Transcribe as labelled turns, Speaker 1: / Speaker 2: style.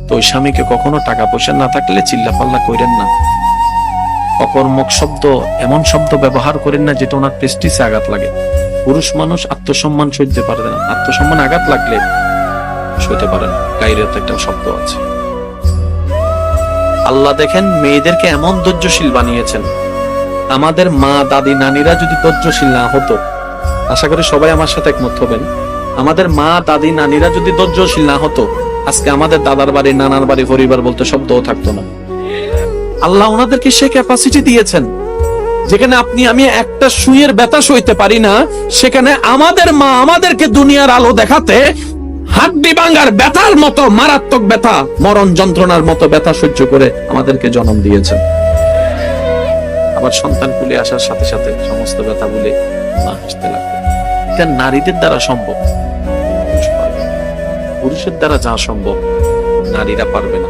Speaker 1: তো ওই স্বামীকে কখনো টাকা পয়সা না থাকলে চিল্লাপাল্লা করেন না, অকর্মক শব্দ, এমন শব্দ ব্যবহার করেন না যেটা ওনার প্রেস্টিজে আঘাত লাগে। পুরুষ মানুষ আত্মসম্মান সইতে পারে না, আত্মসম্মান আঘাত লাগলে সইতে পারেন। গাইরেত একটা শব্দ আছে। আল্লাহ দেখেন মেয়েদেরকে এমন ধৈর্যশীল বানিয়েছেন। আমাদের মা দাদি নানিরা যদি ধৈর্যশীল না হতো, আশা করি সবাই আমার সাথে একমত হবেন, আমাদের মা দাদি নানিরা যদি ধৈর্যশীল না হতো, আজকে আমাদের দাদার বাড়ি নানার বাড়ি পরিবার বলতে শব্দও থাকতো না। আল্লাহ ওনাদেরকে সে ক্যাপাসিটি দিয়েছেন যেখানে আপনি আমি একটা সুইয়ের ব্যথা সইতে পারি না, সেখানে আমাদের মা আমাদেরকে দুনিয়ার আলো দেখাতে হাড্ডি ভাঙার ব্যথার মতো মারাত্মক ব্যথা, মরণ যন্ত্রণার মতো ব্যথা সহ্য করে আমাদেরকে জন্ম দিয়েছেন। আবার সন্তান কুলে আসার সাথে সাথে সমস্ত ব্যথা বলে মা হাসতে লাগবে। এটা নারীদের দ্বারা সম্ভব, পুরুষের দ্বারা যা সম্ভব নারীরা পারবে না।